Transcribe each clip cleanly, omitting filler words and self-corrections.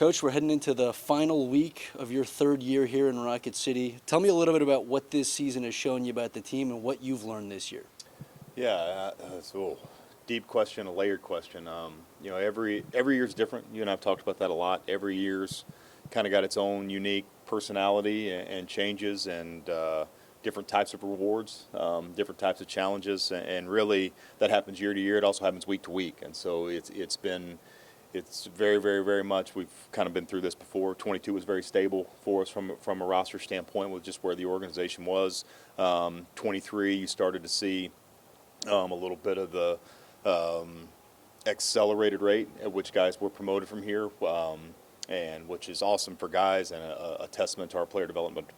Coach, we're heading into the final week of your third year here in Rocket City. Tell me a little bit about what this season has shown you about the team and what you've learned this year. Yeah, it's a deep question, a layered question. Every year's different. You and I've talked about that a lot. Every year's kind of got its own unique personality and changes and different types of rewards, different types of challenges, and really that happens year to year. It also happens week to week, and so it's very, very, very much. We've kind of been through this before. 22 was very stable for us from a roster standpoint with just where the organization was. 23, you started to see a little bit of the accelerated rate at which guys were promoted from here, and which is awesome for guys and a testament to our player development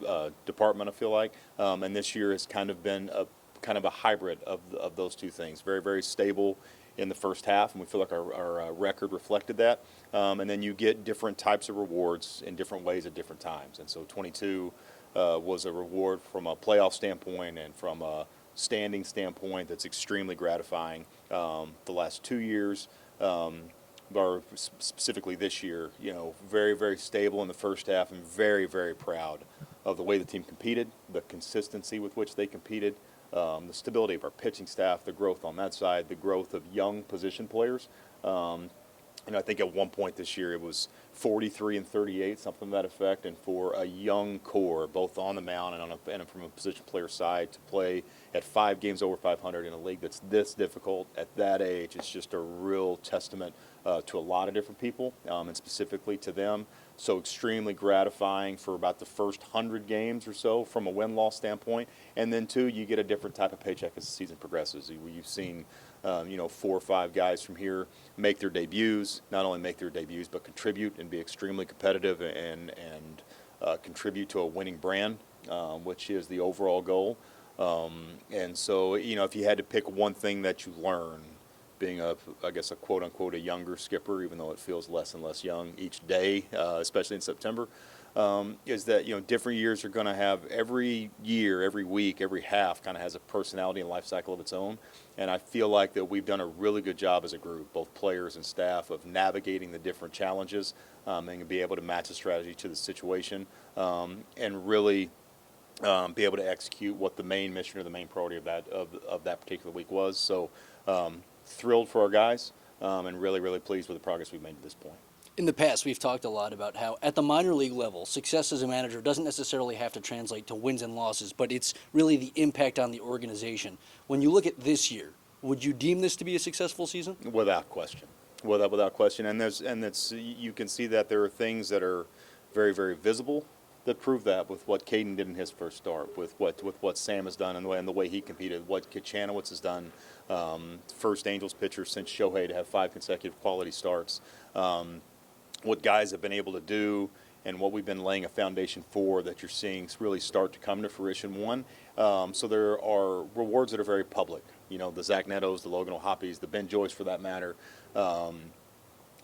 department, I feel like. And this year has kind of been a hybrid of those two things. Very, very stable in the first half, and we feel like our record reflected that. And then you get different types of rewards in different ways at different times. And so 22 was a reward from a playoff standpoint and from a standing standpoint that's extremely gratifying. The last 2 years, or specifically this year, very, very stable in the first half, and very, very proud of the way the team competed, the consistency with which they competed, the stability of our pitching staff, the growth on that side, the growth of young position players. I think at one point this year it was 43 and 38, something to that effect. And for a young core, both on the mound and from a position player side, to play at 5 games over 500 in a league that's this difficult at that age, it's just a real testament to a lot of different people, and specifically to them. So extremely gratifying for about the first 100 games or so from a win-loss standpoint. And then, too, you get a different type of paycheck as the season progresses. You've seen 4 or 5 guys from here make their debuts, not only make their debuts, but contribute and be extremely competitive and contribute to a winning brand, which is the overall goal. And so, if you had to pick one thing that you learn, being a quote-unquote a younger skipper, even though it feels less and less young each day, especially in September, is that, different years are going to have every year, every week, every half kind of has a personality and life cycle of its own. And I feel like that we've done a really good job as a group, both players and staff, of navigating the different challenges, and be able to match the strategy to the situation, and really be able to execute what the main mission or the main priority of that particular week was. So thrilled for our guys, and really, really pleased with the progress we've made to this point. In the past, we've talked a lot about how at the minor league level, success as a manager doesn't necessarily have to translate to wins and losses, but it's really the impact on the organization. When you look at this year, would you deem this to be a successful season? Without question. Without question. You can see that there are things that are very, very visible that prove that, with what Caden did in his first start, with what Sam has done and the way he competed, what Kachanowicz has done, first Angels pitcher since Shohei to have 5 consecutive quality starts, what guys have been able to do, and what we've been laying a foundation for that you're seeing really start to come to fruition. So there are rewards that are very public. The Zach Nettos, the Logan O'Hoppes, the Ben Joyce for that matter,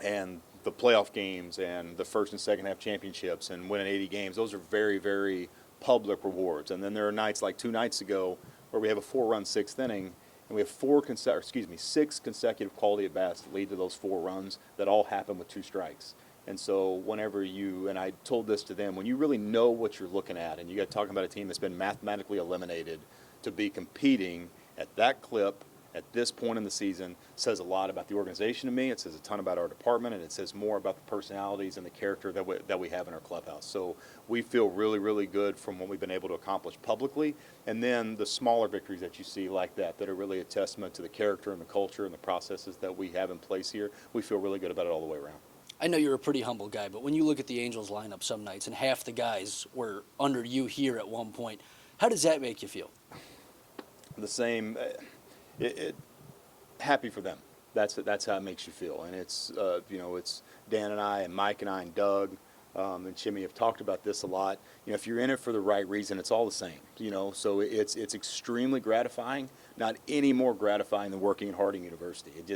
and the playoff games and the first and second half championships and winning 80 games. Those are very, very public rewards. And then there are nights like 2 nights ago where we have a 4-run 6th inning, and we have 6 consecutive quality at bats that lead to those 4 runs that all happen with 2 strikes. And so whenever and I told this to them, when you really know what you're looking at, and you got talking about a team that's been mathematically eliminated, to be competing at that clip at this point in the season says a lot about the organization to me. It says a ton about our department, and it says more about the personalities and the character that we have in our clubhouse. So we feel really, really good from what we've been able to accomplish publicly. And then the smaller victories that you see like that are really a testament to the character and the culture and the processes that we have in place here. We feel really good about it all the way around. I know you're a pretty humble guy, but when you look at the Angels lineup some nights and half the guys were under you here at one point, how does that make you feel? The same. Happy for them. That's how it makes you feel. And it's it's Dan and I and Mike and I and Doug and Jimmy have talked about this a lot. If you're in it for the right reason, it's all the same. So it's extremely gratifying. Not any more gratifying than working at Harding University. It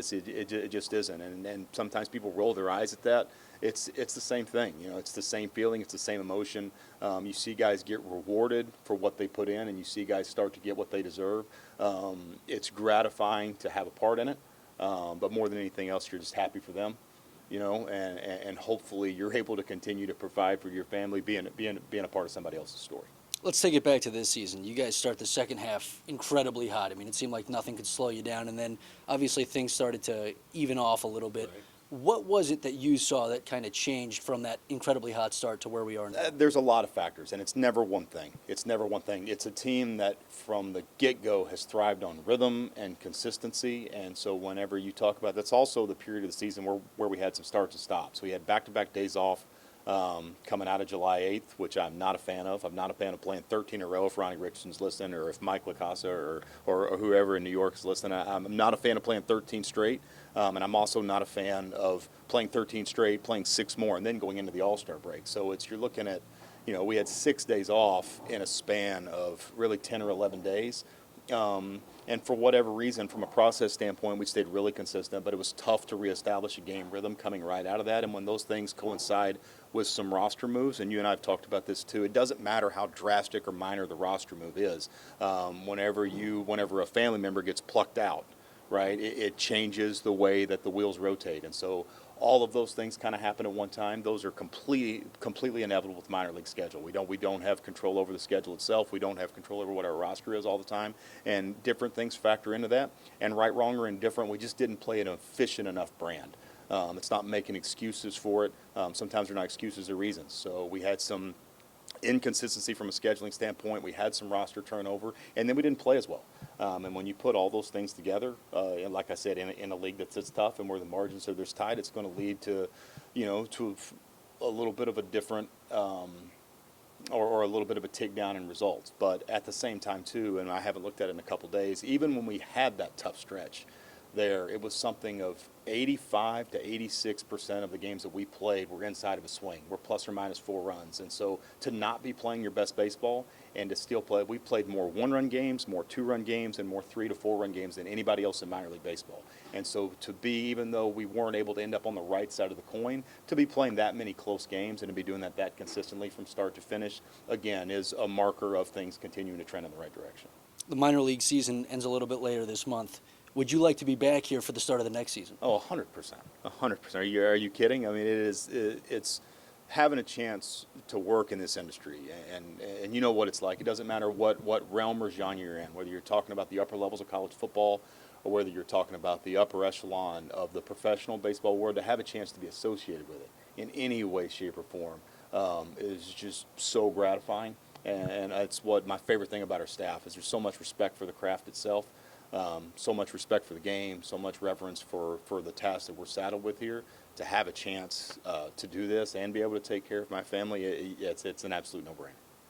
just isn't. And sometimes people roll their eyes at that. It's the same thing. It's the same feeling. It's the same emotion. You see guys get rewarded for what they put in, and you see guys start to get what they deserve. It's gratifying to have a part in it. But more than anything else, you're just happy for them. you know, and hopefully you're able to continue to provide for your family, being a part of somebody else's story. Let's take it back to this season. You guys start the second half incredibly hot. I mean, it seemed like nothing could slow you down, and then obviously things started to even off a little bit. Right. What was it that you saw that kind of changed from that incredibly hot start to where we are now? There's a lot of factors, and it's never one thing. It's never one thing. It's a team that from the get-go has thrived on rhythm and consistency, and so whenever you talk about, that's also the period of the season where we had some starts and stops. We had back-to-back days off coming out of July 8th, which I'm not a fan of. I'm not a fan of playing 13 in a row if Ronnie Richardson's listening, or if Mike LaCasa or whoever in New York is listening. I'm not a fan of playing 13 straight. And I'm also not a fan of playing 13 straight, playing 6 more, and then going into the All-Star break. So you're looking at, you know, we had 6 days off in a span of really 10 or 11 days. And for whatever reason, from a process standpoint, we stayed really consistent, but it was tough to reestablish a game rhythm coming right out of that. And when those things coincide with some roster moves, and you and I have talked about this too, it doesn't matter how drastic or minor the roster move is. Whenever a family member gets plucked out, right, it changes the way that the wheels rotate. And so all of those things kind of happen at one time. Those are completely inevitable with minor league schedule. We don't have control over the schedule itself. We don't have control over what our roster is all the time. And different things factor into that. And right, wrong, or indifferent, we just didn't play an efficient enough brand. It's not making excuses for it. Sometimes they're not excuses, they're reasons. So we had some inconsistency from a scheduling standpoint. We had some roster turnover, and then we didn't play as well. And when you put all those things together, and like I said, in a league that's tough and where the margins are this tight, it's going to lead to, you know, to a little bit of a different or a little bit of a tick down in results. But at the same time, too, and I haven't looked at it in a couple days, even when we had that tough stretch there, it was something of 85 to 86% of the games that we played were inside of a swing. We're plus or minus 4 runs. And so to not be playing your best baseball and to still play, we played more 1-run games, more 2-run games, and more 3 to 4-run games than anybody else in minor league baseball. And so to be, even though we weren't able to end up on the right side of the coin, to be playing that many close games and to be doing that consistently from start to finish, again, is a marker of things continuing to trend in the right direction. The minor league season ends a little bit later this month. Would you like to be back here for the start of the next season? Oh, 100%. 100%. Are you kidding? I mean, it's having a chance to work in this industry, and you know what it's like. It doesn't matter what realm or genre you're in, whether you're talking about the upper levels of college football or whether you're talking about the upper echelon of the professional baseball world. To have a chance to be associated with it in any way, shape, or form is just so gratifying. And that's what my favorite thing about our staff is. There's so much respect for the craft itself. So much respect for the game, so much reverence for the task that we're saddled with here. To have a chance to do this and be able to take care of my family, it's an absolute no-brainer.